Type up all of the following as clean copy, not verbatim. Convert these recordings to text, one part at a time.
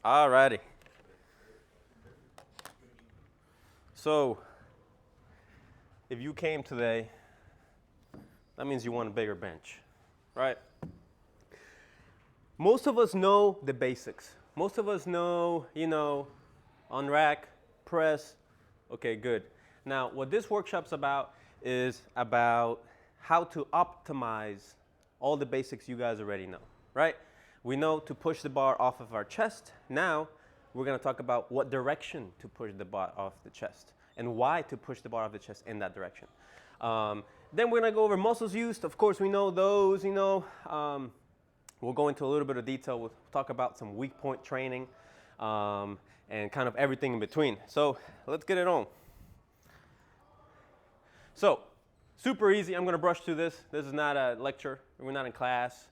Alrighty. So, if you came today, that means you want a bigger bench, right? Most of us know the basics. Most of us know, on rack, press. Okay, good. Now, what this workshop's about is about how to optimize all the basics you guys already know, right? We know to push the bar off of our chest. Now, we're going to talk about what direction to push the bar off the chest and why to push the bar off the chest in that direction. Then we're going to go over muscles used. Of course, we know those, we'll go into a little bit of detail. We'll talk about some weak point training and kind of everything in between. So let's get it on. So super easy. I'm going to brush through this. This is not a lecture. We're not in class.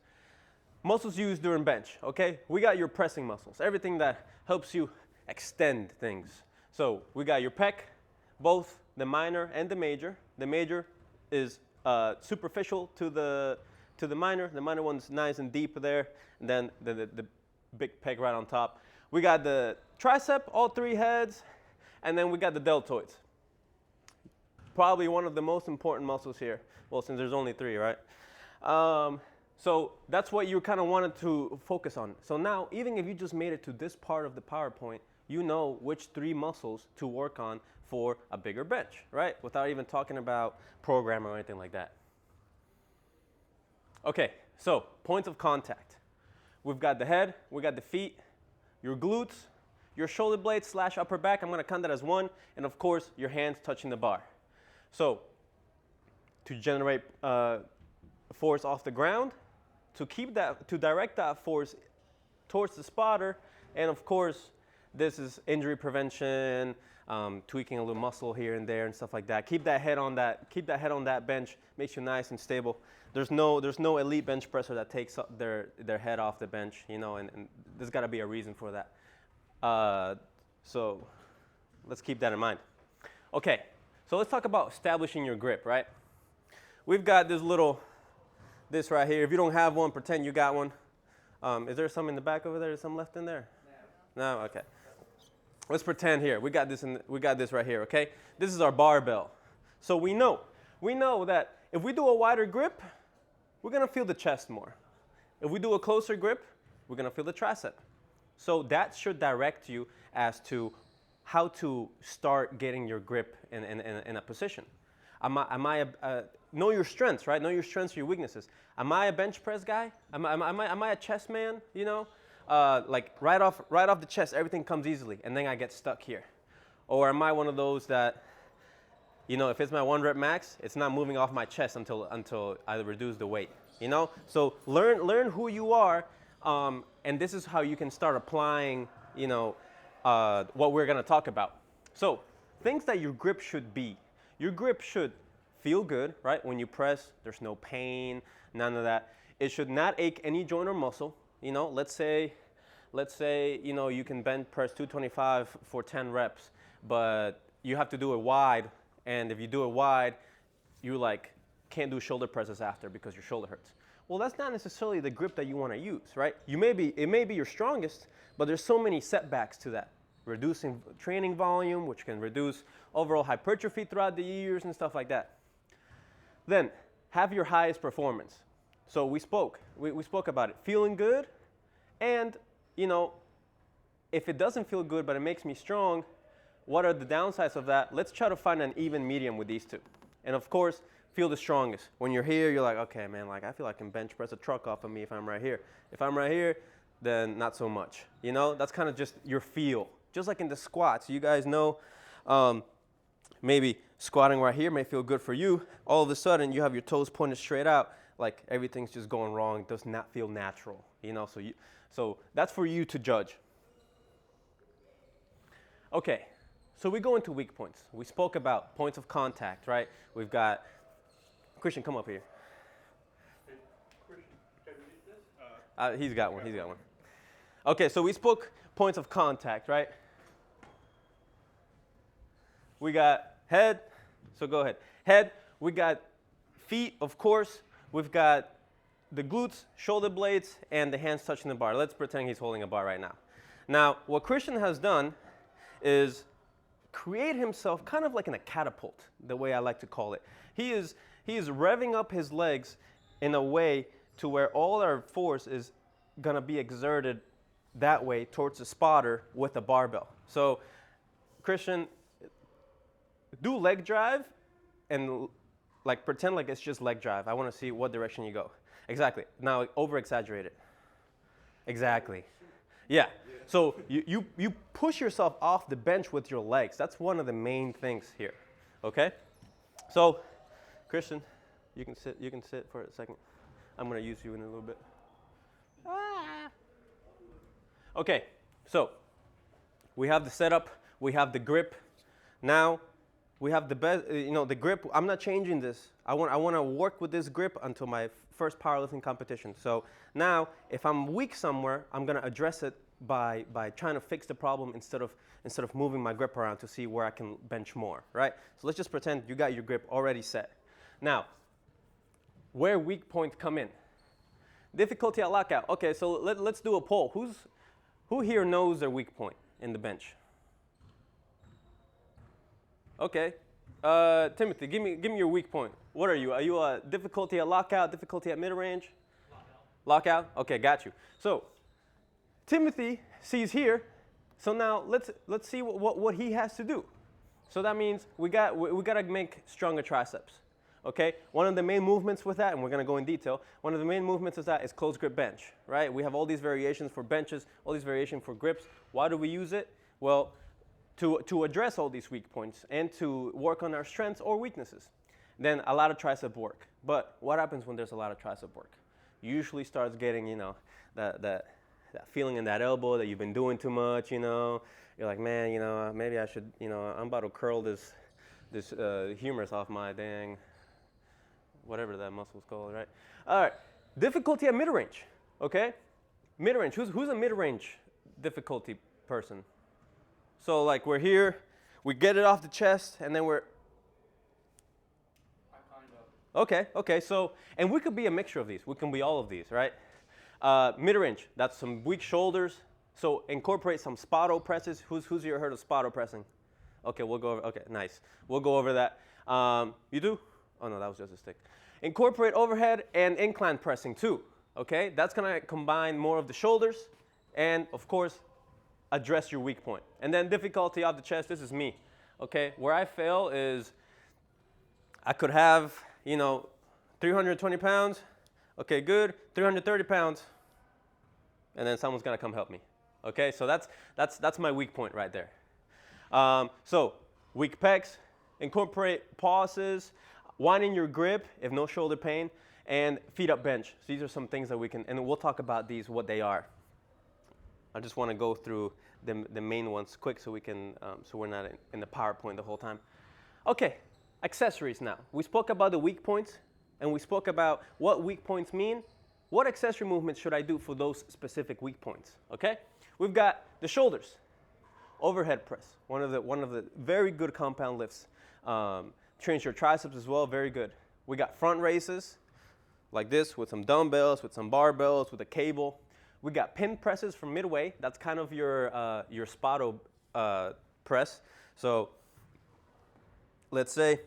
Muscles used during bench, okay? We got your pressing muscles, everything that helps you extend things. So we got your pec, both the minor and the major. The major is superficial to the minor. The minor one's nice and deep there, and then the big pec right on top. We got the tricep, all three heads, and then we got the deltoids. Probably one of the most important muscles here. Well, since there's only three, right? So that's what you kind of wanted to focus on. So now, even if you just made it to this part of the PowerPoint, you know which three muscles to work on for a bigger bench, right? Without even talking about program or anything like that. Okay, so points of contact. We've got the head, we got the feet, your glutes, your shoulder blades / upper back. I'm going to count that as one, and of course, your hands touching the bar. So to generate force off the ground, to direct that force towards the spotter, and of course, this is injury prevention, tweaking a little muscle here and there and stuff like that. Keep that head on that bench, makes you nice and stable. There's no elite bench presser that takes their head off the bench, and there's got to be a reason for that. So let's keep that in mind. Okay, so let's talk about establishing your grip, right? We've got this right here. If you don't have one, pretend you got one. Is there some in the back over there? Is some left in there? No? Okay. Let's pretend here. We got this right here, okay? This is our barbell. So we know that if we do a wider grip, we're going to feel the chest more. If we do a closer grip, we're going to feel the tricep. So that should direct you as to how to start getting your grip in a position. Know your strengths, right? Know your strengths, your weaknesses. Am I a bench press guy? Am I a chest man? Like right off the chest, everything comes easily, and then I get stuck here. Or am I one of those that, if it's my 1 rep max, it's not moving off my chest until I reduce the weight. So learn who you are, and this is how you can start applying, what we're gonna talk about. So things that your grip should be. Your grip should feel good, right? When you press, there's no pain, none of that. It should not ache any joint or muscle. Let's say, you can bench press 225 for 10 reps, but you have to do it wide. And if you do it wide, you can't do shoulder presses after because your shoulder hurts. Well, that's not necessarily the grip that you want to use, right? It may be your strongest, but there's so many setbacks to that. Reducing training volume, which can reduce overall hypertrophy throughout the years and stuff like that. Then, have your highest performance. So we spoke about it. Feeling good, and, if it doesn't feel good but it makes me strong, what are the downsides of that? Let's try to find an even medium with these two. And of course, feel the strongest. When you're here, you're like, okay, man, I feel like I can bench press a truck off of me if I'm right here. If I'm right here, then not so much. That's kind of just your feel. Just like in the squats, you guys know, maybe squatting right here may feel good for you. All of a sudden, you have your toes pointed straight out, like everything's just going wrong. It does not feel natural, So that's for you to judge. Okay, so we go into weak points. We spoke about points of contact, right? We've got Christian, come up here. Christian, can you read this? He's got one. Okay, so we spoke points of contact, right? We got head, so go ahead. Head, we got feet, of course. We've got the glutes, shoulder blades, and the hands touching the bar. Let's pretend he's holding a bar right now. Now, what Christian has done is create himself kind of like in a catapult, the way I like to call it. He is revving up his legs in a way to where all our force is going to be exerted that way towards the spotter with a barbell. So, Christian, do leg drive and like pretend like it's just leg drive. I want to see what direction you go. Exactly. Now over exaggerate it. Exactly. Yeah. So you push yourself off the bench with your legs. That's one of the main things here. Okay? So, Christian, you can sit for a second. I'm going to use you in a little bit. Okay. So, we have the setup, we have the grip. Now, we have the best, the grip. I'm not changing this. I want to work with this grip until my first powerlifting competition. So now, if I'm weak somewhere, I'm going to address it by trying to fix the problem instead of moving my grip around to see where I can bench more, right? So let's just pretend you got your grip already set. Now, where weak points come in. Difficulty at lockout. Okay, so let's do a poll. Who here knows their weak point in the bench? Okay. Timothy, give me your weak point. What are you? Are you a difficulty at lockout, difficulty at mid-range? Lockout. Okay, got you. So, Timothy sees here. So now let's see what he has to do. So that means we got to make stronger triceps. Okay? One of the main movements with that, and we're going to go in detail, one of the main movements is closed grip bench, right? We have all these variations for benches, all these variations for grips. Why do we use it? Well, to address all these weak points and to work on our strengths or weaknesses. Then a lot of tricep work. But what happens when there's a lot of tricep work? You usually starts getting, that feeling in that elbow that you've been doing too much, You're like, man, maybe I should, I'm about to curl this humerus off my dang, whatever that muscle's called, right? All right, difficulty at mid-range, okay? Mid-range, who's a mid-range difficulty person? So like we're here, we get it off the chest, and then we're... Okay, so, and we could be a mixture of these. We can be all of these, right? Mid-range, that's some weak shoulders. So incorporate some spotto presses. Who's here heard of spotto pressing? Okay, we'll go over, okay, nice. We'll go over that. You do? Oh no, that was just a stick. Incorporate overhead and incline pressing too, okay? That's gonna combine more of the shoulders and, of course, address your weak point. And then difficulty off the chest, this is me, okay? Where I fail is I could have, 320 pounds, okay, good, 330 pounds, and then someone's gonna come help me, okay? So that's my weak point right there. So weak pecs, incorporate pauses, winding your grip if no shoulder pain, and feet up bench. So these are some things that we can, and we'll talk about these, what they are. I just want to go through the main ones quick so we can, so we're not in the PowerPoint the whole time. Okay, accessories now. We spoke about the weak points, and we spoke about what weak points mean. What accessory movements should I do for those specific weak points? Okay, we've got the shoulders, overhead press, one of the very good compound lifts. Trains your triceps as well, very good. We got front raises, like this, with some dumbbells, with some barbells, with a cable. We got pin presses from midway. That's kind of your spotto press. So let's say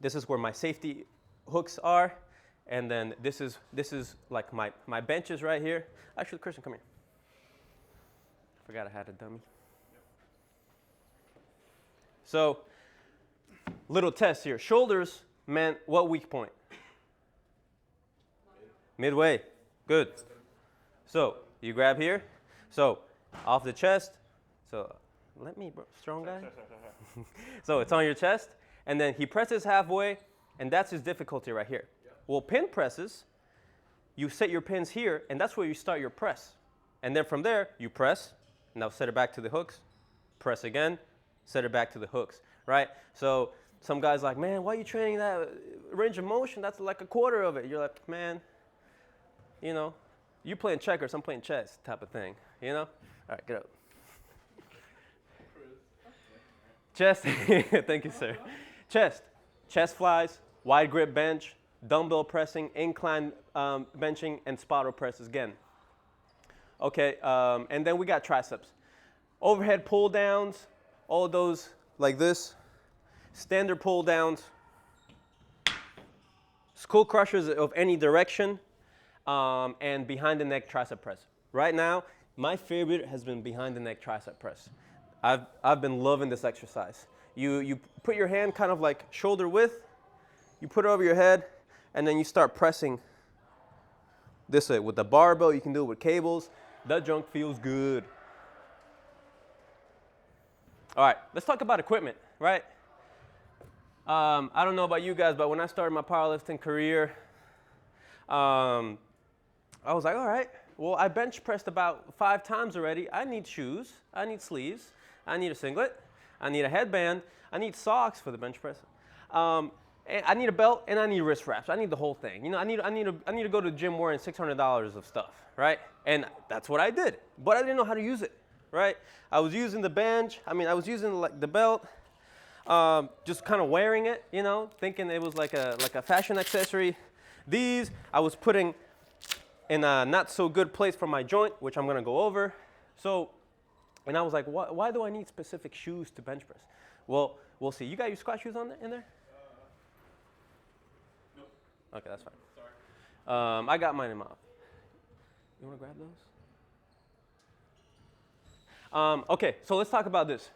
this is where my safety hooks are, and then this is like my benches right here. Actually, Christian, come here. Forgot I had a dummy. So little test here. Shoulders meant what weak point? Midway. Good. So you grab here. So off the chest. So let me, bro. Strong guy. So it's on your chest. And then he presses halfway, and that's his difficulty right here. Well, pin presses, you set your pins here, and that's where you start your press. And then from there, you press. Now set it back to the hooks. Press again. Set it back to the hooks. Right? So some guy's like, man, why are you training that range of motion? That's like a quarter of it. You're like, man, you playing checkers, I'm playing chess type of thing, All right, get up. Chest, thank you, sir. Chest flies, wide grip bench, dumbbell pressing, incline benching, and spotto presses again. Okay, and then we got triceps. overhead pull downs, all those like this, standard pull downs, skull crushers of any direction, and behind the neck tricep press. Right now, my favorite has been behind the neck tricep press. I've been loving this exercise. You put your hand kind of like shoulder width, you put it over your head, and then you start pressing this way. With the barbell, you can do it with cables. That junk feels good. All right, let's talk about equipment, right? I don't know about you guys, but when I started my powerlifting career, I was like, all right, well, I bench pressed about 5 times already. I need shoes, I need sleeves, I need a singlet, I need a headband, I need socks for the bench press. And I need a belt and I need wrist wraps. I need the whole thing. You know, I need to go to the gym wearing $600 of stuff, right? And that's what I did. But I didn't know how to use it, right? I was using the bench. I was using like the belt, just kind of wearing it, you know, thinking it was like a fashion accessory. These I was putting in a not so good place for my joint, which I'm gonna go over. So, and I was like, why do I need specific shoes to bench press? Well, we'll see. You got your squat shoes in there? Okay, that's fine. Sorry. I got mine in my office. You want to grab those? Okay, so let's talk about this.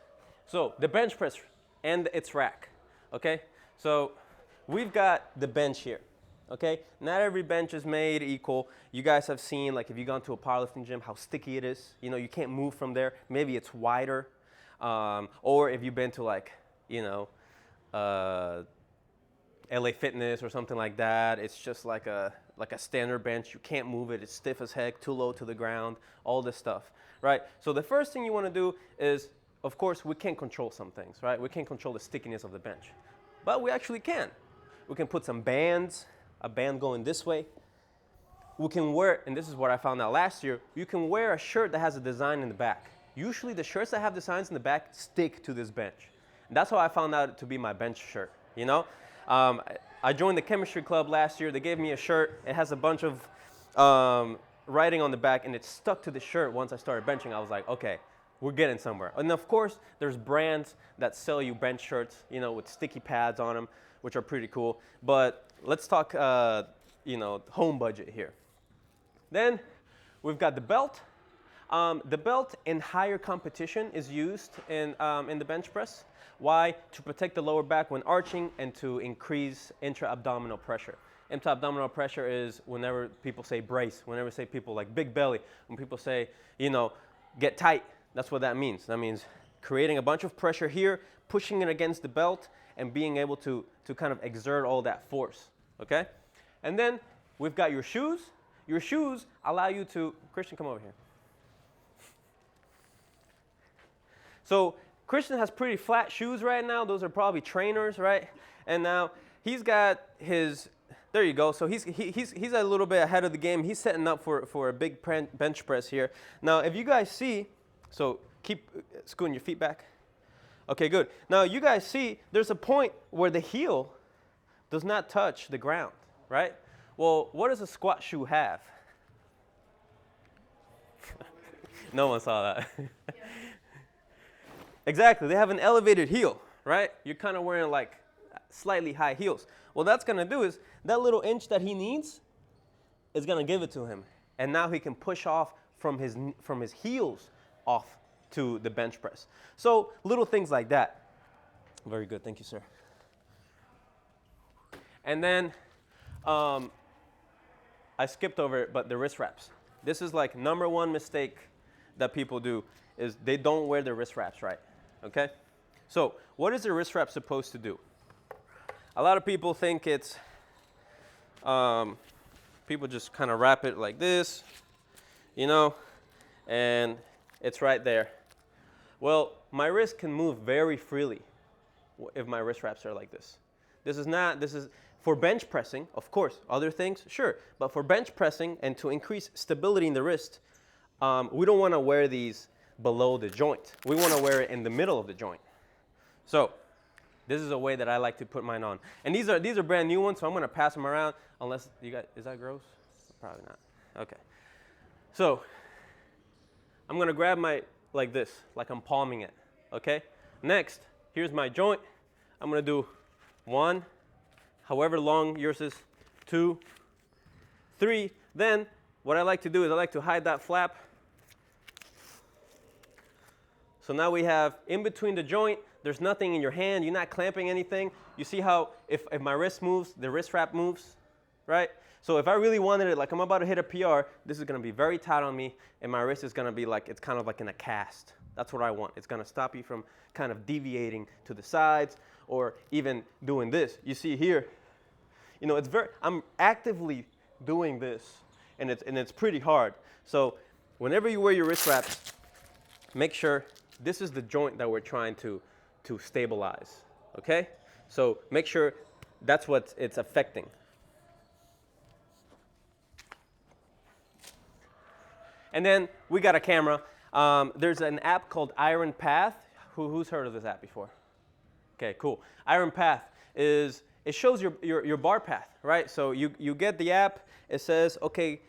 So the bench press and its rack. Okay, so we've got the bench here. Okay, not every bench is made equal. You guys have seen, like, if you've gone to a powerlifting gym, how sticky it is. You know, you can't move from there. Maybe it's wider, or if you've been to, like, you know, LA Fitness or something like that, it's just like a standard bench. You can't move it. It's stiff as heck, too low to the ground, all this stuff, right? So the first thing you want to do is, of course, we can't control some things, right? We can't control the stickiness of the bench, but we actually can. We can put some bands, a band going this way. We can wear, and this is what I found out last year, you can wear a shirt that has a design in the back. Usually the shirts that have designs in the back stick to this bench. And that's how I found out to be my bench shirt, you know? I joined the chemistry club last year. They gave me a shirt. It has a bunch of writing on the back, and it stuck to the shirt once I started benching. I was like, okay, we're getting somewhere. And of course, there's brands that sell you bench shirts, you know, with sticky pads on them, which are pretty cool. But let's talk, you know, home budget here. Then we've got the belt. The belt in higher competition is used in the bench press. Why? To protect the lower back when arching and to increase intra-abdominal pressure. Intra-abdominal pressure is whenever people say brace, whenever say people like big belly, when people say, you know, get tight, that's what that means. That means creating a bunch of pressure here, pushing it against the belt, and being able to kind of exert all that force, okay? And then we've got your shoes. Your shoes allow you to, Christian, come over here. So Christian has pretty flat shoes right now. Those are probably trainers, right? And now he's got his, there you go. So he's a little bit ahead of the game. He's setting up for a big bench press here. Now, if you guys see, so keep scooting your feet back. Okay, good. Now, you guys see there's a point where the heel does not touch the ground, right? Well, what does a squat shoe have? No one saw that. Exactly, they have an elevated heel, right? You're kind of wearing like slightly high heels. What that's gonna do is that little inch that he needs is gonna give it to him. And now he can push off from his heels off to the bench press. So little things like that. Very good, thank you, sir. And then I skipped over it, but the wrist wraps. This is like #1 mistake that people do is they don't wear their wrist wraps right. Okay, so what is the wrist wrap supposed to do? A lot of people think it's, people just kind of wrap it like this, you know, and it's right there. Well, my wrist can move very freely if my wrist wraps are like this. This is for bench pressing, of course, other things, sure, but for bench pressing and to increase stability in the wrist, we don't want to wear these below the joint. We want to wear it in the middle of the joint. So this is a way that I like to put mine on. And these are brand new ones, so I'm going to pass them around unless you guys, is that gross? Probably not. Okay. So I'm going to grab my like this, like I'm palming it, okay? Next, here's my joint. I'm gonna do 1, however long yours is, 2, 3. Then what I like to do is I like to hide that flap. So now we have in between the joint, there's nothing in your hand, you're not clamping anything. You see how if my wrist moves, the wrist wrap moves, right? So if I really wanted it, like I'm about to hit a PR, this is gonna be very tight on me, and my wrist is gonna be like, it's kind of like in a cast. That's what I want. It's gonna stop you from kind of deviating to the sides or even doing this. You see here, you know, I'm actively doing this, and it's pretty hard. So whenever you wear your wrist wraps, make sure this is the joint that we're trying to stabilize, okay? So make sure that's what it's affecting. And then we got a camera. There's an app called Iron Path. Who's heard of this app before? Okay, cool. Iron Path it shows your bar path, right? So you get the app. It says, okay,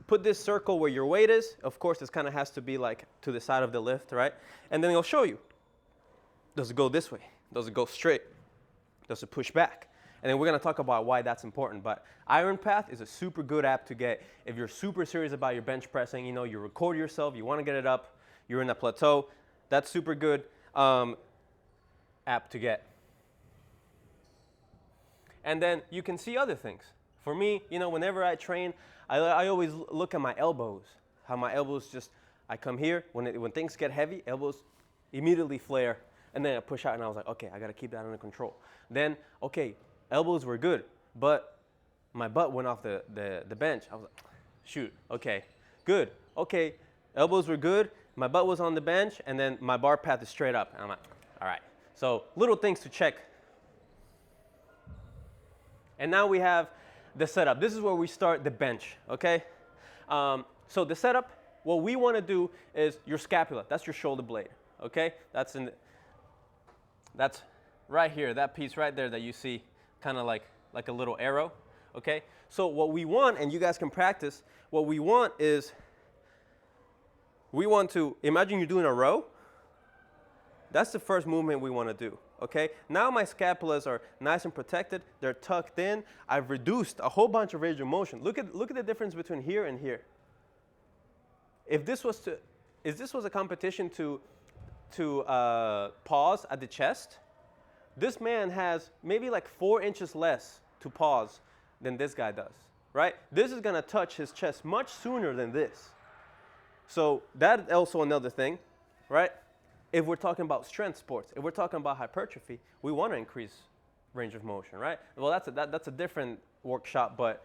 put this circle where your weight is. Of course, this kind of has to be like to the side of the lift, right? And then it'll show you. Does it go this way? Does it go straight? Does it push back? And then we're going to talk about why that's important. But Iron Path is a super good app to get if you're super serious about your bench pressing. You know, you record yourself, you want to get it up, you're in a plateau. That's super good app to get. And then you can see other things. For me, you know, whenever I train, I always look at my elbows. How my elbows just, I come here, when things get heavy, elbows immediately flare. And then I push out, and I was like, okay, I got to keep that under control. Then, okay, elbows were good, but my butt went off the bench. I was like, shoot, okay, good. Okay, elbows were good, my butt was on the bench, and then my bar path is straight up. And I'm like, all right. So little things to check. And now we have the setup. This is where we start the bench, okay? So the setup, what we want to do is your scapula. That's your shoulder blade, okay? That's right here, that piece right there that you see, kind of like a little arrow, okay? So what we want, and you guys can practice, what we want is, we want to, imagine you're doing a row. That's the first movement we want to do, okay? Now my scapulas are nice and protected. They're tucked in. I've reduced a whole bunch of range of motion. Look at the difference between here and here. If this was a competition to pause at the chest, this man has maybe like 4 inches less to pause than this guy does, right? This is gonna touch his chest much sooner than this. So that's also another thing, right? If we're talking about strength sports, if we're talking about hypertrophy, we want to increase range of motion, right? Well, that's a different workshop, but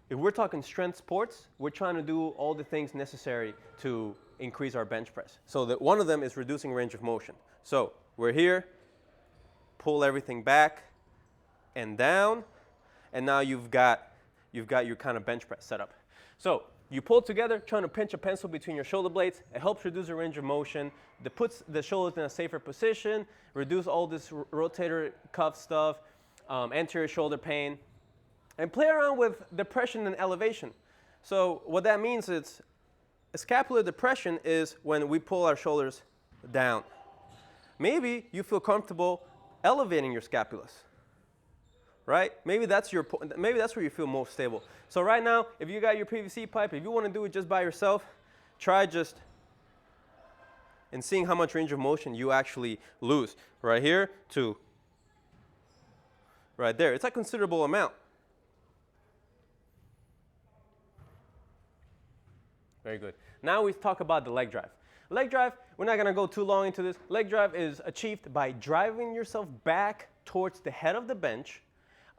if we're talking strength sports, we're trying to do all the things necessary to increase our bench press. So one of them is reducing range of motion. So we're here, pull everything back and down, and now you've got your kind of bench press setup. So you pull together, trying to pinch a pencil between your shoulder blades. It helps reduce the range of motion. That puts the shoulders in a safer position, reduce all this rotator cuff stuff, anterior shoulder pain, and play around with depression and elevation. So what that means is scapular depression is when we pull our shoulders down. Maybe you feel comfortable elevating your scapulas, right? Maybe that's where you feel most stable. So right now, if you got your PVC pipe, if you want to do it just by yourself, try just and seeing how much range of motion you actually lose. Right here to right there. It's a considerable amount. Very good. Now we talk about the leg drive. Leg drive, we're not going to go too long into this. Leg drive is achieved by driving yourself back towards the head of the bench.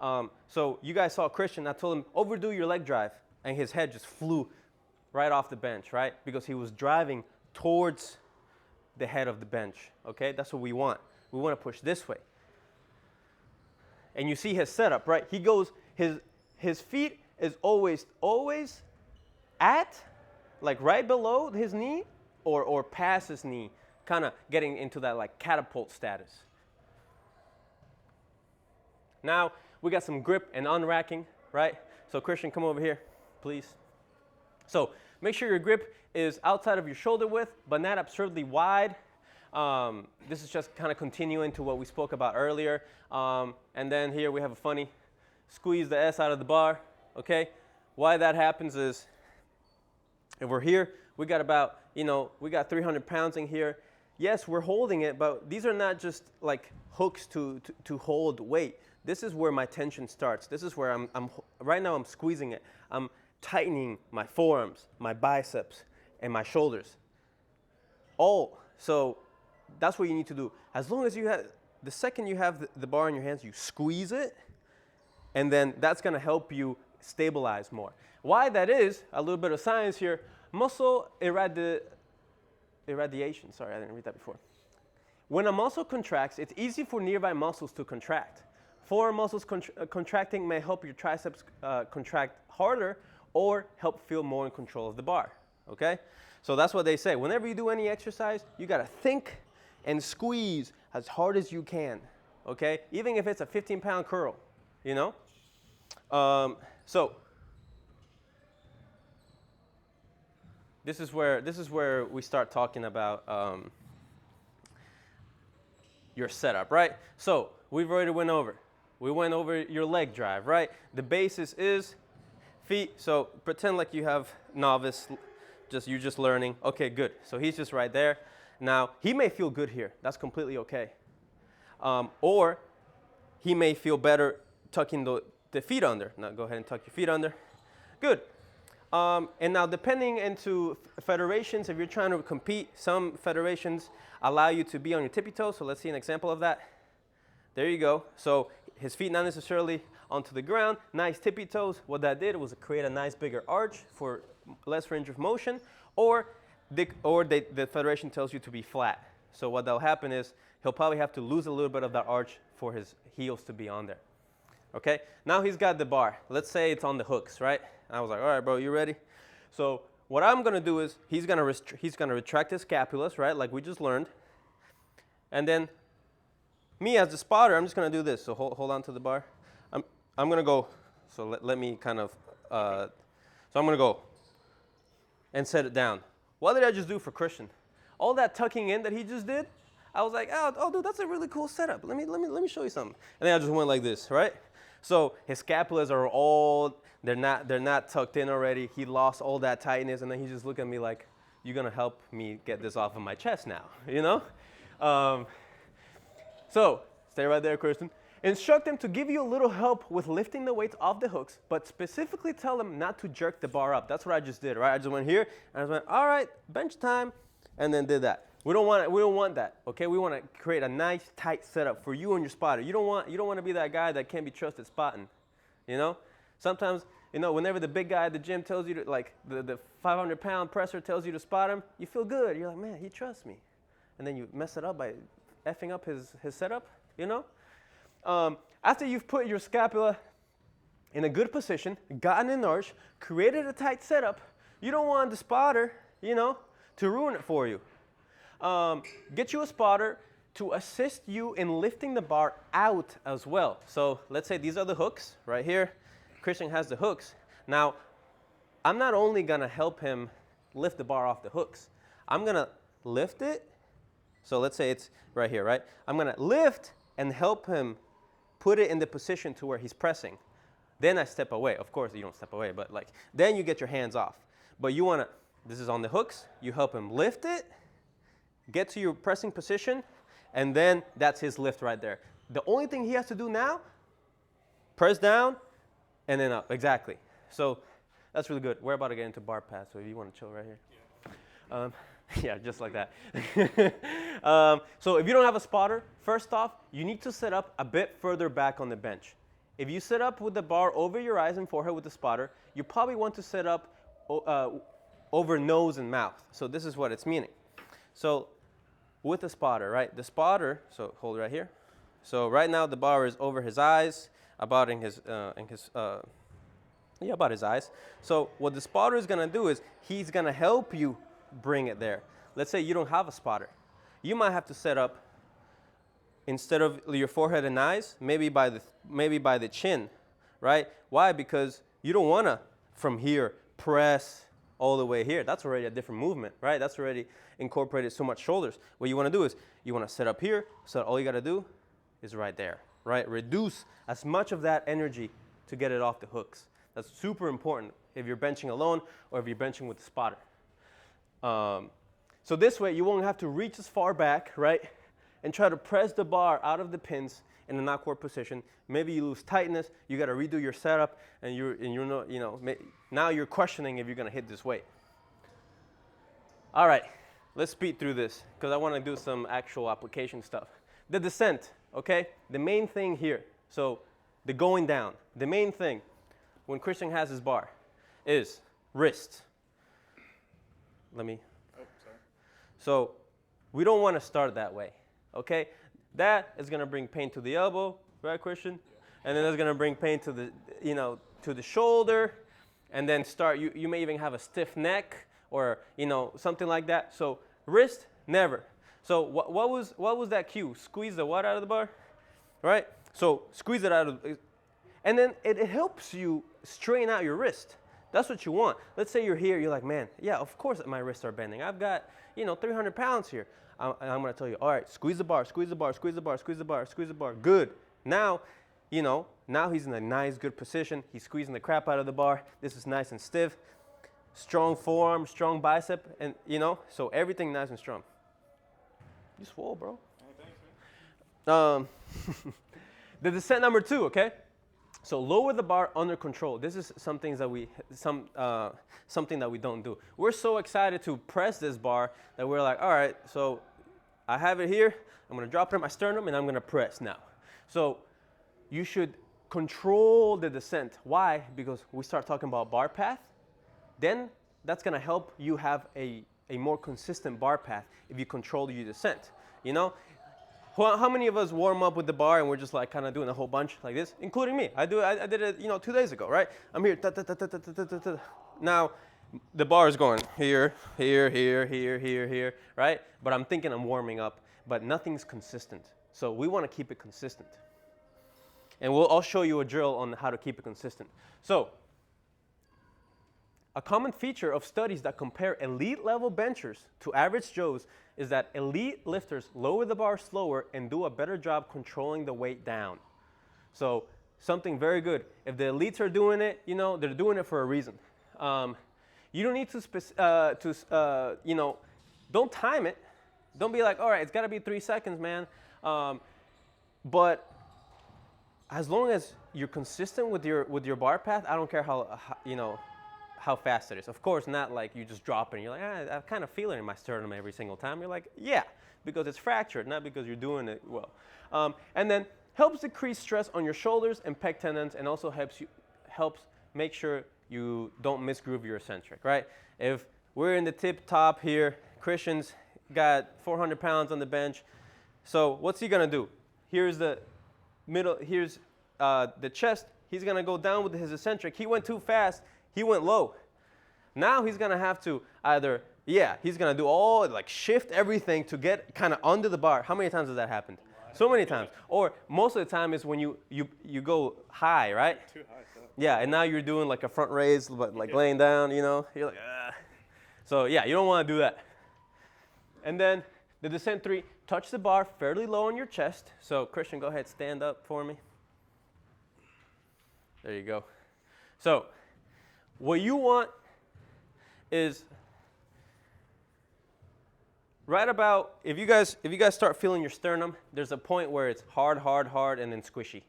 So you guys saw Christian, I told him, overdo your leg drive, and his head just flew right off the bench, right? Because he was driving towards the head of the bench, okay? That's what we want. We want to push this way. And you see his setup, right? He goes, his feet is always at, like right below his knee or past his knee, kind of getting into that like catapult status. Now, we got some grip and unracking, right? So Christian, come over here, please. So make sure your grip is outside of your shoulder width, but not absurdly wide. This is just kind of continuing to what we spoke about earlier. And then here we have a funny squeeze the S out of the bar, okay? Why that happens is if we're here, we got about, we got 300 pounds in here. Yes, we're holding it, but these are not just like hooks to hold weight. This is where my tension starts. This is where right now I'm squeezing it. I'm tightening my forearms, my biceps, and my shoulders. So that's what you need to do. As long as you have, the second you have the bar in your hands, you squeeze it, and then that's gonna help you stabilize more. Why that is, a little bit of science here, muscle irradiation, sorry, I didn't read that before. When a muscle contracts, it's easy for nearby muscles to contract. Forearm muscles contracting may help your triceps contract harder or help feel more in control of the bar, okay? So that's what they say. Whenever you do any exercise, you gotta think and squeeze as hard as you can, okay? Even if it's a 15-pound curl, So this is where we start talking about your setup, right? So we've already went over your leg drive, right? The basis is feet. So pretend like you have novice, you're just learning. Okay, good. So he's just right there. Now he may feel good here. That's completely okay. Or he may feel better tucking the feet under. Now go ahead and tuck your feet under. Good. And now depending into federations, if you're trying to compete, some federations allow you to be on your tippy toes. So let's see an example of that. There you go. So his feet not necessarily onto the ground, nice tippy toes. What that did was create a nice bigger arch for less range of motion, or the federation tells you to be flat. So what that'll happen is he'll probably have to lose a little bit of that arch for his heels to be on there. Okay, now he's got the bar. Let's say it's on the hooks, right? I was like, all right, bro, you ready? So what I'm gonna do is he's gonna retract his scapulas, right, like we just learned. And then me as the spotter, I'm just gonna do this. So hold on to the bar. I'm gonna go. So let me kind of. So I'm gonna go and set it down. What did I just do for Christian? All that tucking in that he just did, I was like, oh, dude, that's a really cool setup. Let me show you something. And then I just went like this, right? So his scapulas are all, they're not tucked in already. He lost all that tightness, and then he just looked at me like, you're gonna help me get this off of my chest now, So stay right there, Christian. Instruct them to give you a little help with lifting the weights off the hooks, but specifically tell them not to jerk the bar up. That's what I just did, right? I just went here, and I just went, all right, bench time, and then did that. We don't want that, okay? We want to create a nice, tight setup for you and your spotter. You don't want to be that guy that can't be trusted spotting, Sometimes, whenever the big guy at the gym tells you to, like, the 500-pound presser tells you to spot him, you feel good. You're like, man, he trusts me. And then you mess it up by effing up his setup, After you've put your scapula in a good position, gotten an arch, created a tight setup, you don't want the spotter, to ruin it for you. Get you a spotter to assist you in lifting the bar out as well. So let's say these are the hooks right here. Christian has the hooks. Now, I'm not only gonna help him lift the bar off the hooks, I'm gonna lift it. So let's say it's right here, right? I'm gonna lift and help him put it in the position to where he's pressing. Then I step away. Of course, you don't step away, but then you get your hands off. But this is on the hooks, you help him lift it, get to your pressing position, and then that's his lift right there. The only thing he has to do now, press down, and then up, exactly. So that's really good. We're about to get into bar pass, so if you want to chill right here. Yeah. Yeah, just like that. So if you don't have a spotter, first off, you need to set up a bit further back on the bench. If you set up with the bar over your eyes and forehead with the spotter, you probably want to set up over nose and mouth. So this is what it's meaning. So with the spotter, right? The spotter, so hold right here. So right now the bar is over his eyes, about his eyes. So what the spotter is gonna do is he's gonna help you bring it there. Let's say you don't have a spotter. You might have to set up, instead of your forehead and eyes, maybe by the chin, right? Why? Because you don't wanna from here press all the way here. That's already a different movement, right? That's already incorporated so much shoulders. What you want to do is you want to set up here, so all you got to do is right there, right? Reduce as much of that energy to get it off the hooks. That's super important if you're benching alone or if you're benching with a spotter. So this way you won't have to reach as far back, right? And try to press the bar out of the pins in an awkward position. Maybe you lose tightness, you got to redo your setup, and now you're questioning if you're going to hit this weight. All right, let's speed through this because I want to do some actual application stuff. The descent, okay? The main thing here, so the going down, the main thing when Christian has his bar is wrist. Let me. Oh, sorry. So we don't want to start that way, okay? That is going to bring pain to the elbow, right, Christian? Yeah. And then it's going to bring pain to the, to the shoulder, and then you may even have a stiff neck or, something like that. So wrist, never. So what was that cue? Squeeze the what out of the bar, right? So squeeze it out of, and then it helps you straighten out your wrist. That's what you want. Let's say you're here, you're like, man, yeah, of course my wrists are bending. I've got, 300 pounds here. I'm going to tell you, all right, squeeze the bar, squeeze the bar, squeeze the bar, squeeze the bar, squeeze the bar. Good. Now, now he's in a nice, good position. He's squeezing the crap out of the bar. This is nice and stiff. Strong forearm, strong bicep, and, so everything nice and strong. You swole, bro. Hey, thanks, man. The descent number 2, okay? So lower the bar under control. This is something that we don't do. We're so excited to press this bar that we're like, all right, so I have it here. I'm going to drop it in my sternum, and I'm going to press now. So you should control the descent. Why? Because we start talking about bar path. Then that's going to help you have a more consistent bar path if you control your descent. How many of us warm up with the bar and we're just like kind of doing a whole bunch like this, including me? I did it, 2 days ago, right? I'm here. Now, the bar is going here, here, here, here, here, here, right? But I'm thinking I'm warming up, but nothing's consistent. So we want to keep it consistent. And I'll show you a drill on how to keep it consistent. So a common feature of studies that compare elite level benchers to average Joes is that elite lifters lower the bar slower and do a better job controlling the weight down. So something very good. If the elites are doing it, they're doing it for a reason. You don't need to, don't time it. Don't be like, all right, it's got to be 3 seconds, man. But as long as you're consistent with your bar path, I don't care how fast it is. Of course, not like you just drop it and you're like, I kind of feel it in my sternum every single time. You're like, yeah, because it's fractured, not because you're doing it well. And then helps decrease stress on your shoulders and pec tendons, and also helps make sure you don't misgroove your eccentric, right? If we're in the tip top here, Christian's got 400 pounds on the bench. So what's he gonna do? Here's the middle, here's the chest. He's gonna go down with his eccentric. He went too fast. He went low. Now he's going to have to he's going to do shift everything to get kind of under the bar. How many times has that happened? So many times. Or most of the time is when you go high, right? Too high. Yeah, and now you're doing like a front raise, but like laying down, You're like, ah. So yeah, you don't want to do that. And then the descent 3, touch the bar fairly low on your chest. So Christian, go ahead, stand up for me. There you go. So what you want is right about, if you guys start feeling your sternum, there's a point where it's hard, hard, hard, and then squishy,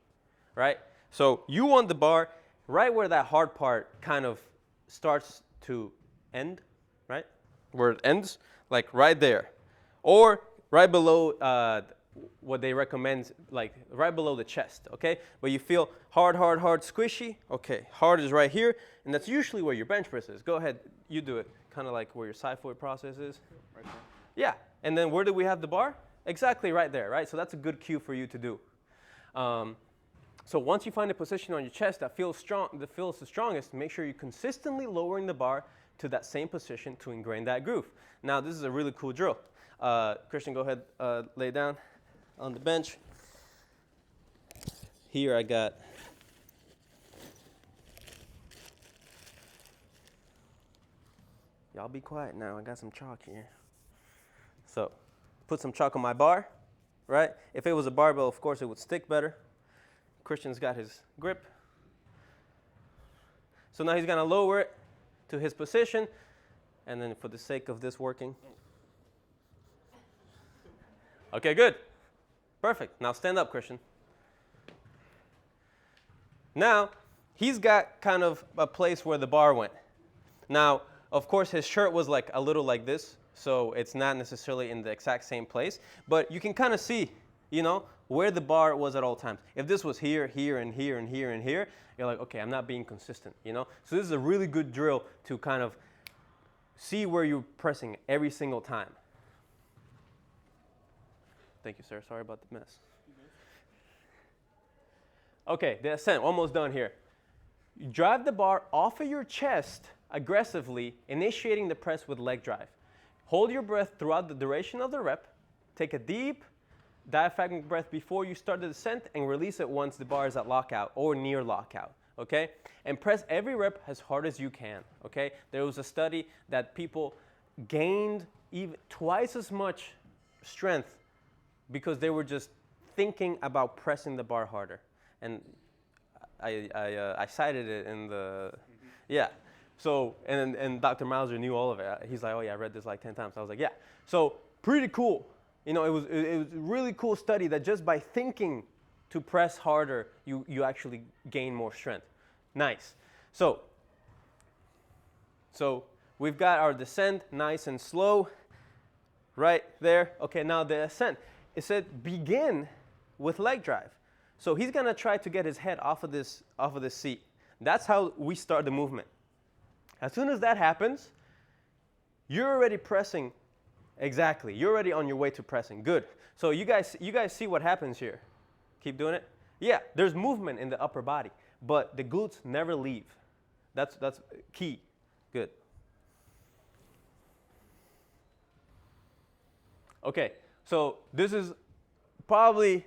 right? So you want the bar right where that hard part kind of starts to end, right? Where it ends, like right there. Or right below what they recommend, like right below the chest, okay? But you feel hard, hard, hard, squishy. Okay, hard is right here, and that's usually where your bench press is. Go ahead, you do it. Kind of like where your xiphoid process is. Right there. Yeah, and then where do we have the bar? Exactly right there, right? So that's a good cue for you to do. So once you find a position on your chest that feels the strongest, make sure you're consistently lowering the bar to that same position to ingrain that groove. Now, this is a really cool drill. Christian, go ahead, lay down on the bench. Here I got Y'all be quiet now. I got some chalk here. So put some chalk on my bar, right? If it was a barbell, of course, it would stick better. Christian's got his grip. So now he's going to lower it to his position. And then for the sake of this working. Okay, good. Perfect. Now stand up, Christian. Now, he's got kind of a place where the bar went. Now, of course, his shirt was like a little like this, so it's not necessarily in the exact same place. But you can kind of see, you know, where the bar was at all times. If this was here, here, and here, and here, and here, you're like, okay, I'm not being consistent, you know? So this is a really good drill to kind of see where you're pressing every single time. Thank you, sir. Sorry about the mess. Okay, the ascent, almost done here. You drive the bar off of your chest aggressively, initiating the press with leg drive. Hold your breath throughout the duration of the rep. Take a deep diaphragmatic breath before you start the descent and release it once the bar is at lockout or near lockout, okay? And press every rep as hard as you can, okay? There was a study that people gained even twice as much strength because they were just thinking about pressing the bar harder. And I cited it in the, yeah. So, and Dr. Mauser knew all of it. He's like, oh yeah, I read this like 10 times. I was like, yeah. So, pretty cool. You know, it was a really cool study that just by thinking to press harder, you actually gain more strength. Nice. So we've got our descent, nice and slow, right there. Okay, now the ascent. It said begin with leg drive. So he's gonna try to get his head off of this seat. That's how we start the movement. As soon as that happens, you're already pressing. Exactly. You're already on your way to pressing. Good. So you guys see what happens here. Keep doing it. Yeah, there's movement in the upper body, but the glutes never leave. That's key. Good. Okay, so this is probably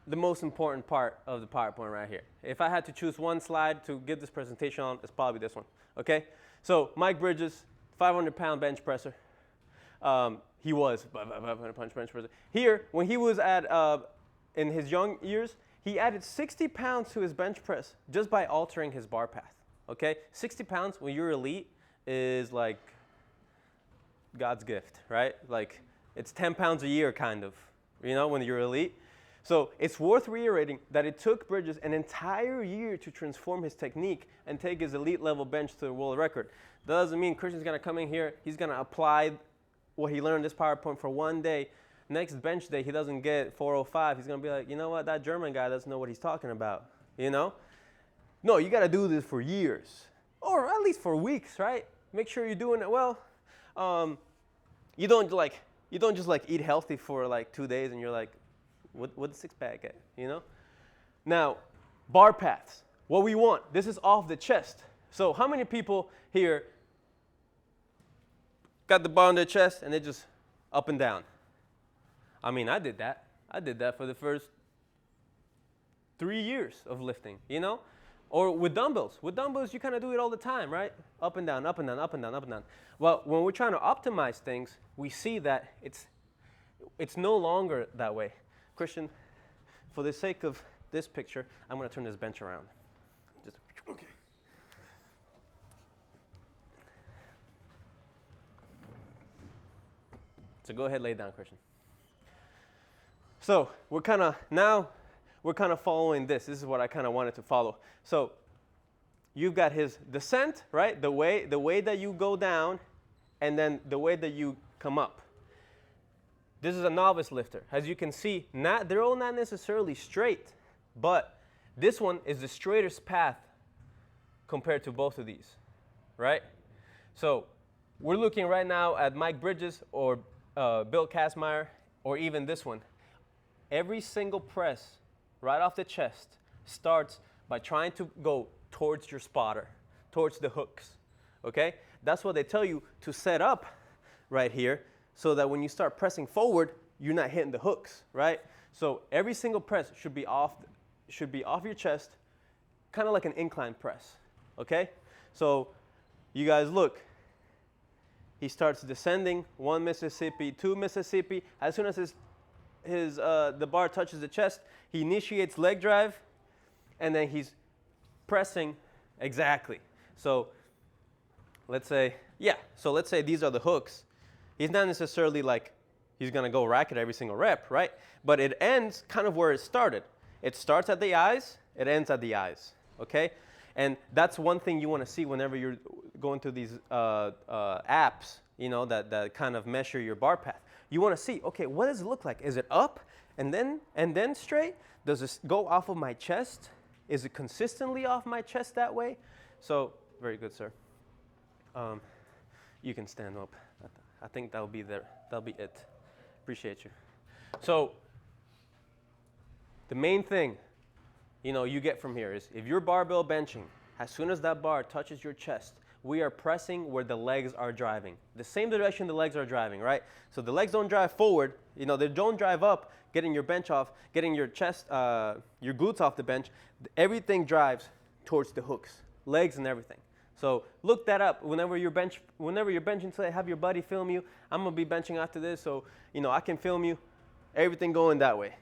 the most important part of the PowerPoint right here. If I had to choose one slide to give this presentation on, it's probably this one. Okay? So Mike Bridges, 500-pound bench presser. He was 500-pound bench presser. Here, when he was in his young years, he added 60 pounds to his bench press just by altering his bar path. Okay? 60 pounds when you're elite is like God's gift, right? Like it's 10 pounds a year kind of, you know, when you're elite. So it's worth reiterating that it took Bridges an entire year to transform his technique and take his elite level bench to the world record. That doesn't mean Christian's going to come in here, he's going to apply what he learned in this PowerPoint for one day. Next bench day, he doesn't get 405. He's going to be like, you know what, that German guy doesn't know what he's talking about, you know? No, you got to do this for years, or at least for weeks, right? Make sure you're doing it well. You don't just like eat healthy for like 2 days and you're like, what the six-pack at, you know? Now, bar paths, what we want, this is off the chest. So how many people here got the bar on their chest and they just up and down? I mean, I did that. I did that for the first 3 years of lifting, you know? Or with dumbbells. With dumbbells, you kind of do it all the time, right? Up and down, up and down, up and down, up and down. Well, when we're trying to optimize things, we see that it's no longer that way. Christian, for the sake of this picture, I'm going to turn this bench around. Just, okay. So go ahead, lay down, Christian. So we're kind of following this. This is what I kind of wanted to follow. So you've got his descent, right? The way that you go down, and then the way that you come up. This is a novice lifter. As you can see, they're all not necessarily straight, but this one is the straightest path compared to both of these, right? So we're looking right now at Mike Bridges or Bill Kazmaier, or even this one. Every single press right off the chest starts by trying to go towards your spotter, towards the hooks, okay? That's what they tell you to set up right here, so that when you start pressing forward, you're not hitting the hooks, right? So every single press should be off your chest, kind of like an incline press, okay? So you guys look. he starts descending, 1 Mississippi, 2 Mississippi. As soon as the bar touches the chest, he initiates leg drive, and then he's pressing exactly. So let's say these are the hooks. He's not necessarily like he's going to go rack it every single rep, right? But it ends kind of where it started. It starts at the eyes, it ends at the eyes, okay? And that's one thing you want to see whenever you're going through these apps, you know, that kind of measure your bar path. You want to see, okay, what does it look like? Is it up and then straight? Does this go off of my chest? Is it consistently off my chest that way? So, very good, sir. You can stand up. I think that'll be it. Appreciate you. So, the main thing, you know, you get from here is if you're barbell benching, as soon as that bar touches your chest, we are pressing where the legs are driving. The same direction the legs are driving, right? So the legs don't drive forward, you know, they don't drive up, getting your bench off, getting your chest, your glutes off the bench. Everything drives towards the hooks, legs and everything. So look that up whenever you're benching today, have your buddy film you. I'm gonna be benching after this, so you know I can film you. Everything going that way.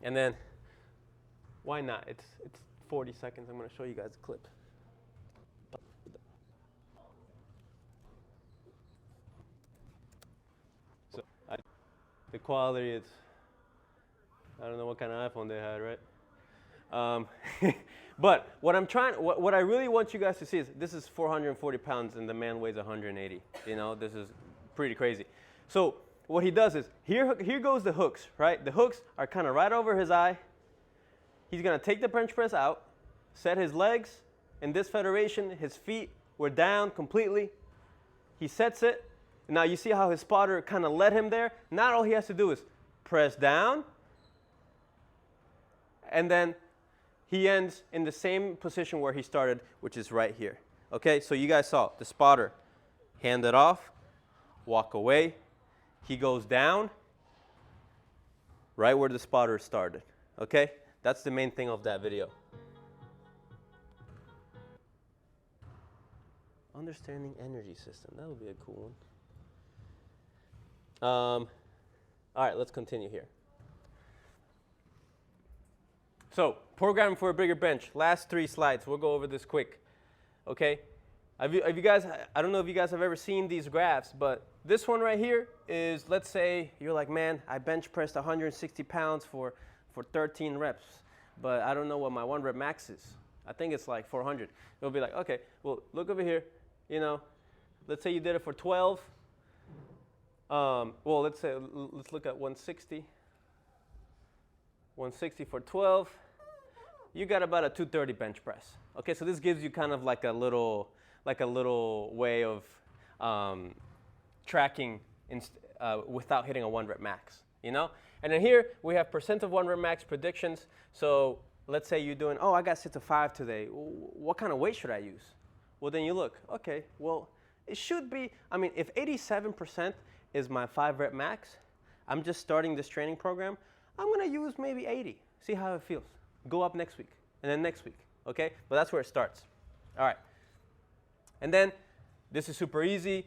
And then, why not? It's 40 seconds. I'm going to show you guys a clip. So the quality is, I don't know what kind of iPhone they had, right? But what I really want you guys to see is this is 440 pounds and the man weighs 180. You know, this is pretty crazy. So what he does is, here goes the hooks, right? The hooks are kind of right over his eye. He's going to take the bench press out, set his legs. In this federation, his feet were down completely. He sets it. Now you see how his spotter kind of led him there? Now all he has to do is press down, and then he ends in the same position where he started, which is right here. Okay, so you guys saw the spotter hand it off, walk away. He goes down right where the spotter started. Okay, that's the main thing of that video. Understanding energy system, that would be a cool one. All right, let's continue here. So, program for a bigger bench. Last 3 slides. We'll go over this quick. Okay? Have you guys, I don't know if you guys have ever seen these graphs, but this one right here is, let's say you're like, man, I bench pressed 160 pounds for 13 reps, but I don't know what my 1 rep max is. I think it's like 400. It'll be like, okay, well, look over here. You know, let's say you did it for 12. Well, let's look at 160. 160 for 12. You got about a 230 bench press. Okay, so this gives you kind of like a little way of tracking without hitting a 1 rep max, you know? And then here we have percent of 1 rep max predictions. So let's say you're doing, oh, I got set to 5 today. What kind of weight should I use? Well, then you look, okay, well, it should be, I mean, if 87% is my 5 rep max, I'm just starting this training program, I'm going to use maybe 80, see how it feels. Go up next week, and then next week, okay? But that's where it starts. All right. And then this is super easy.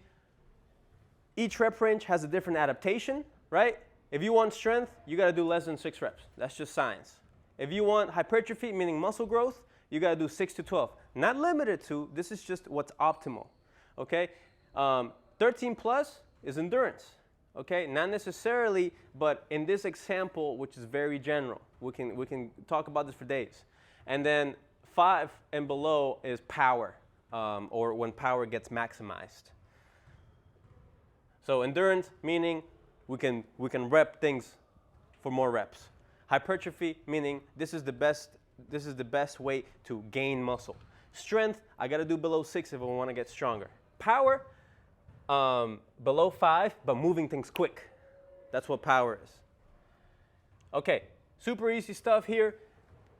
Each rep range has a different adaptation, right? If you want strength, you got to do less than 6 reps. That's just science. If you want hypertrophy, meaning muscle growth, you got to do 6 to 12. Not limited to, this is just what's optimal, okay? 13 plus is endurance, okay? Not necessarily, but in this example, which is very general, we can talk about this for days. And then 5 and below is power, or when power gets maximized. So endurance, meaning we can rep things for more reps. Hypertrophy, meaning this is the best way to gain muscle. Strength, I got to do below 6 if I want to get stronger. Power, below 5, but moving things quick. That's what power is. Okay, super easy stuff here.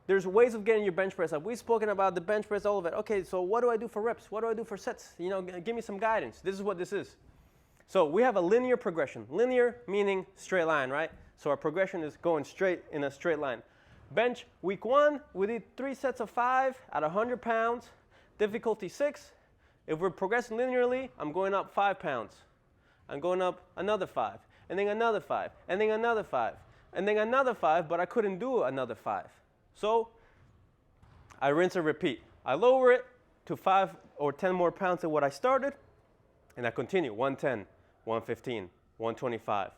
There's ways of getting your bench press up. We've spoken about the bench press, all of it. Okay, so what do I do for reps? What do I do for sets? You know, give me some guidance. This is what this is. So we have a linear progression. Linear meaning straight line, right? So our progression is going straight in a straight line. Bench, week 1, we did 3 sets of 5 at 100 pounds, difficulty 6. If we're progressing linearly, I'm going up 5 pounds. I'm going up another 5, and then another 5, and then another 5, and then another 5, but I couldn't do another 5. So I rinse and repeat. I lower it to 5 or 10 more pounds than what I started, and I continue. 110, 115, 125,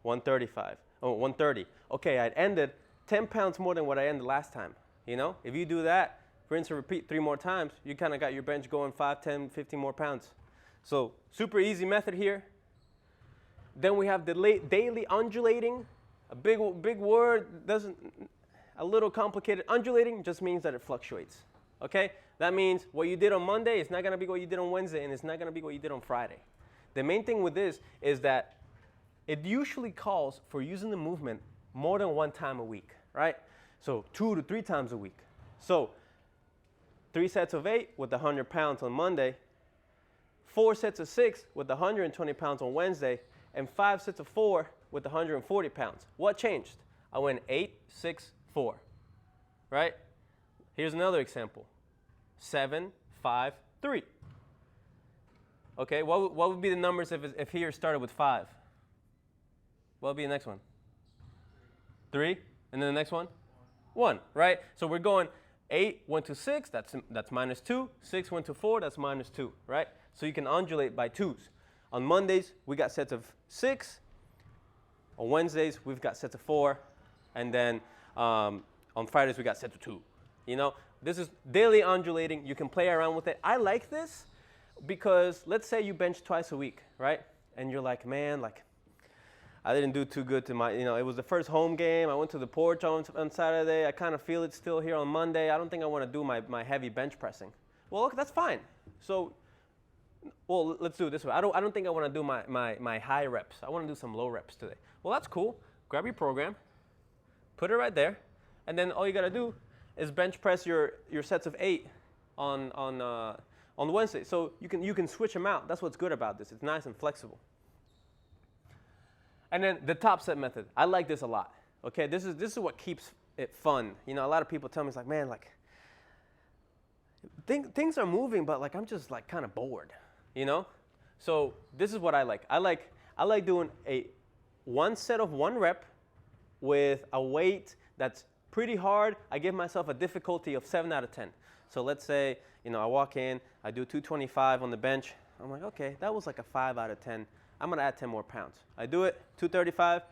135, 130. Okay, I ended 10 pounds more than what I ended last time. You know, if you do that, rinse and repeat 3 more times, you kind of got your bench going 5, 10, 15 more pounds. So super easy method here. Then we have the daily undulating. A big word, a little complicated. Undulating just means that it fluctuates. Okay? That means what you did on Monday is not going to be what you did on Wednesday, and it's not going to be what you did on Friday. The main thing with this is that it usually calls for using the movement more than 1 time a week, right? So 2 to 3 times a week. So 3 sets of 8 with 100 pounds on Monday, 4 sets of 6 with 120 pounds on Wednesday, and 5 sets of 4 with 140 pounds. What changed? I went 8, 6, 4, right? Here's another example. 7, 5, 3. Okay, what would be the numbers if here started with 5? What would be the next one? 3, and then the next one? 1, right? So we're going 8 went to 6, that's minus 2. 6 went to 4, that's minus 2, right? So you can undulate by 2s. On Mondays, we got sets of 6. On Wednesdays, we've got sets of 4. And then on Fridays, we got sets of 2. You know, this is daily undulating. You can play around with it. I like this because let's say you bench twice a week, right? And you're like, man, like, I didn't do too good to my, you know, it was the first home game. I went to the porch on Saturday. I kind of feel it still here on Monday. I don't think I want to do my heavy bench pressing. Well, look, that's fine. So, well, let's do it this way. I don't think I want to do my high reps. I want to do some low reps today. Well, that's cool. Grab your program, put it right there, and then all you got to do is bench press your sets of 8 on Wednesday. So you can switch them out. That's what's good about this. It's nice and flexible. And then the top set method. I like this a lot. Okay, this is what keeps it fun. You know, a lot of people tell me, it's like, man, like, things are moving, but like I'm just like kind of bored. You know? So this is what I like. I like doing one set of 1 rep with a weight that's pretty hard. I give myself a difficulty of 7 out of 10. So let's say, you know, I walk in, I do 225 on the bench. I'm like, okay, that was like a 5 out of 10. I'm going to add 10 more pounds. I do it, 235.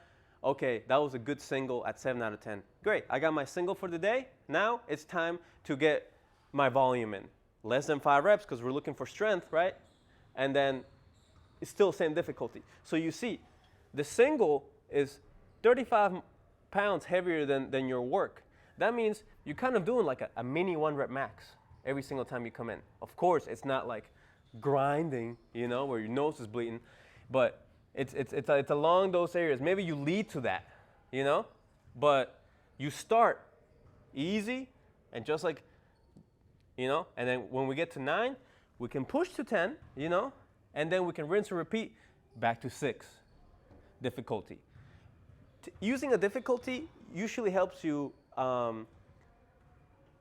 Okay, that was a good single at 7 out of 10. Great, I got my single for the day. Now it's time to get my volume in. Less than 5 reps because we're looking for strength, right? And then it's still same difficulty. So you see, the single is 35 pounds heavier than your work. That means you're kind of doing like a mini 1 rep max every single time you come in. Of course, it's not like grinding, you know, where your nose is bleeding, but it's along those areas. Maybe you lead to that, you know, but you start easy and just like, you know, and then when we get to 9, we can push to 10, you know, and then we can rinse and repeat back to 6 difficulty. Using a difficulty usually helps you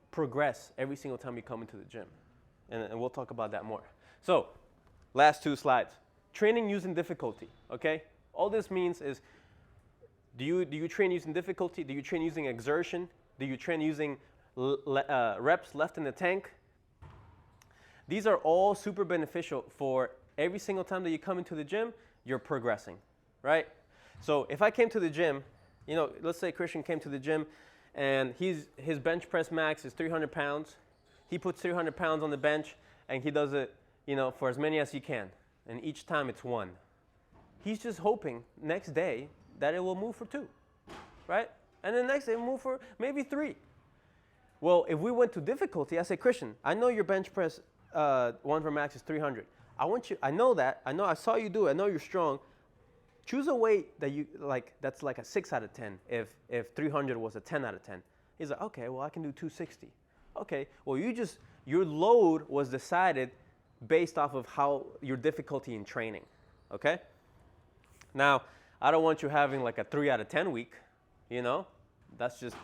progress every single time you come into the gym. And we'll talk about that more. So, last 2 slides. Training using difficulty, okay? All this means is, do you train using difficulty? Do you train using exertion? Do you train using reps left in the tank? These are all super beneficial for every single time that you come into the gym, you're progressing, right? So if I came to the gym, you know, let's say Christian came to the gym and his bench press max is 300 pounds. He puts 300 pounds on the bench and he does it, you know, for as many as he can. And each time it's 1. He's just hoping next day that it will move for 2, right? And then next day it will move for maybe 3. Well, if we went to difficulty, I say, Christian, I know your bench press 1 for max is 300. I know that. I saw you do it. I know you're strong. Choose a weight that you like. That's like a 6 out of 10. If 300 was a 10 out of 10, he's like, okay, well I can do 260. Okay, well your load was decided based off of how your difficulty in training. Okay. Now I don't want you having like a 3 out of 10 week. You know, that's just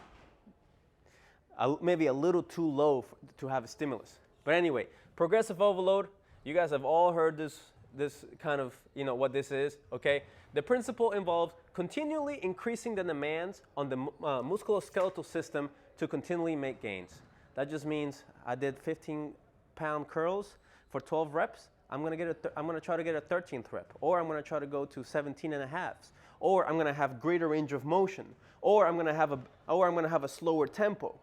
maybe a little too low to have a stimulus. But anyway, progressive overload You guys have all heard this kind of, what this is, okay? The principle involves continually increasing the demands on the musculoskeletal system to continually make gains. That just means I did 15-pound curls for 12 reps. I'm going to try to get a 13th rep, or I'm going to try to go to 17 and a halves, or I'm going to have greater range of motion, or I'm going to have a slower tempo.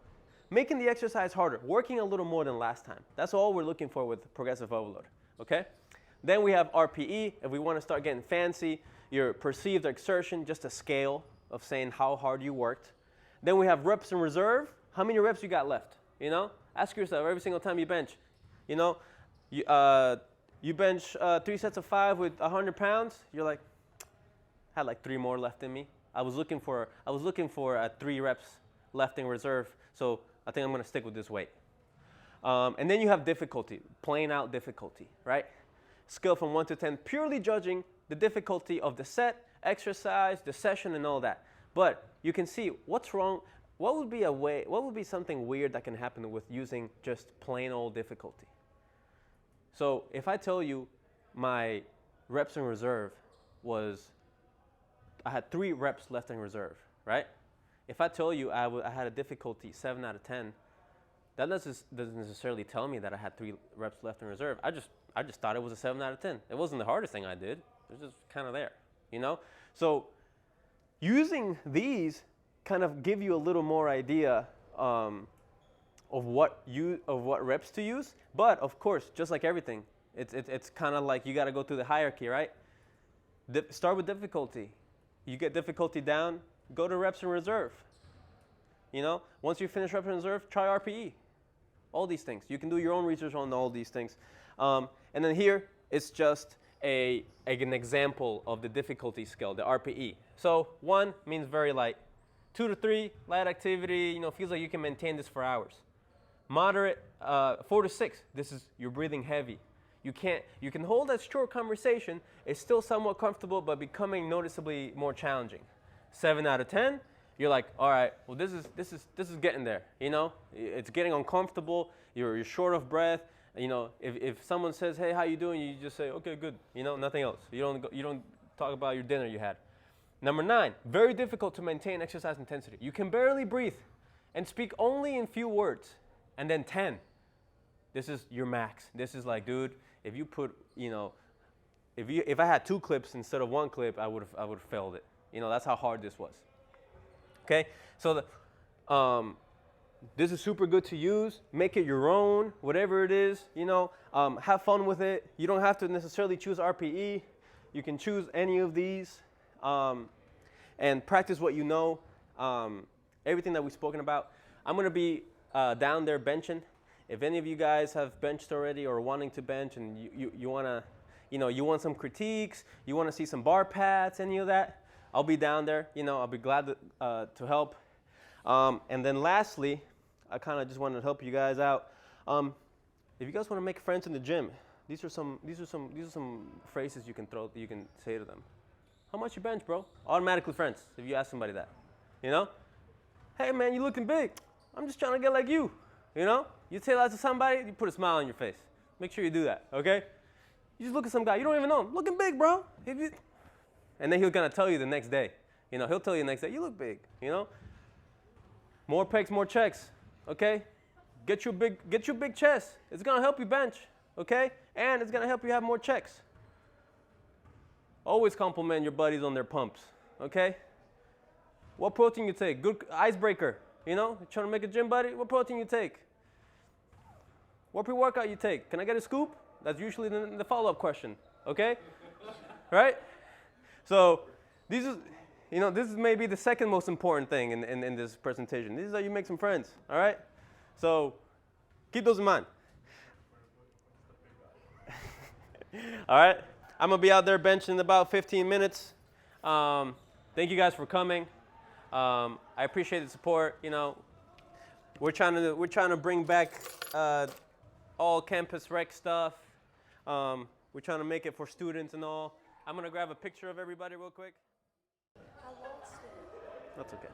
Making the exercise harder, working a little more than last time. That's all we're looking for with progressive overload, okay? Then we have RPE. If we want to start getting fancy, your perceived exertion, just a scale of saying how hard you worked. Then we have reps in reserve. How many reps you got left? Ask yourself every single time you bench. You bench 3 sets of 5 with 100 pounds. You're like, I had like 3 more left in me. I was looking for 3 reps left in reserve. So I think I'm going to stick with this weight. And then you have difficulty, plain out difficulty, right? Scale from 1 to 10, purely judging the difficulty of the set, exercise, the session, and all that. But you can see what's wrong. What would be something weird that can happen with using just plain old difficulty? So if I tell you my reps in reserve I had 3 reps left in reserve, right? If I tell you I had a difficulty 7 out of 10, that doesn't necessarily tell me that I had 3 reps left in reserve. I just thought it was a 7 out of 10. It wasn't the hardest thing I did. It was just kind of there, So using these kind of give you a little more idea of what reps to use. But of course, just like everything, it's kind of like you got to go through the hierarchy, right? Start with difficulty. You get difficulty down, go to reps in reserve. Once you finish reps in reserve, try RPE. All these things. You can do your own research on all these things. And then here, it's just an example of the difficulty scale, the RPE. So 1 means very light. 2 to 3, light activity, feels like you can maintain this for hours. Moderate, 4 to 6, you're breathing heavy. You can hold that short conversation. It's still somewhat comfortable, but becoming noticeably more challenging. 7 out of 10, you're like, all right, well, this is getting there. It's getting uncomfortable. You're short of breath. If someone says, hey, how you doing? You just say, okay, good. Nothing else. You don't talk about your dinner you had. Number 9, very difficult to maintain exercise intensity. You can barely breathe and speak only in few words. And then 10, this is your max. This is like, dude, if you put, if I had 2 clips instead of 1 clip, I would have failed it. That's how hard this was. Okay, so this is super good to use. Make it your own, whatever it is. Have fun with it. You don't have to necessarily choose RPE. You can choose any of these, and practice what you know. Everything that we've spoken about. I'm going to be down there benching. If any of you guys have benched already or wanting to bench, and you want some critiques, you want to see some bar pads, any of that, I'll be down there. I'll be glad to help. And then lastly, I kind of just wanted to help you guys out. If you guys want to make friends in the gym, these are some phrases you can say to them. How much you bench, bro? Automatically friends. If you ask somebody that, hey man, you looking big. I'm just trying to get like you. You say that to somebody, you put a smile on your face. Make sure you do that, okay? You just look at some guy, you don't even know him. Looking big, bro. And then he's gonna tell you the next day. He'll tell you the next day, you look big. More pecs, more checks, okay? Get your big chest. It's gonna help you bench, okay? And it's gonna help you have more checks. Always compliment your buddies on their pumps, okay? What protein you take? Good icebreaker. You're trying to make a gym buddy? What protein you take? What pre-workout you take? Can I get a scoop? That's usually the follow-up question, okay? Right? So this is maybe the second most important thing in this presentation. This is how you make some friends, all right? So keep those in mind. All right? I'm going to be out there benching in about 15 minutes. Thank you guys for coming. I appreciate the support. We're trying to bring back all campus rec stuff. We're trying to make it for students and all. I'm going to grab a picture of everybody real quick. That's okay.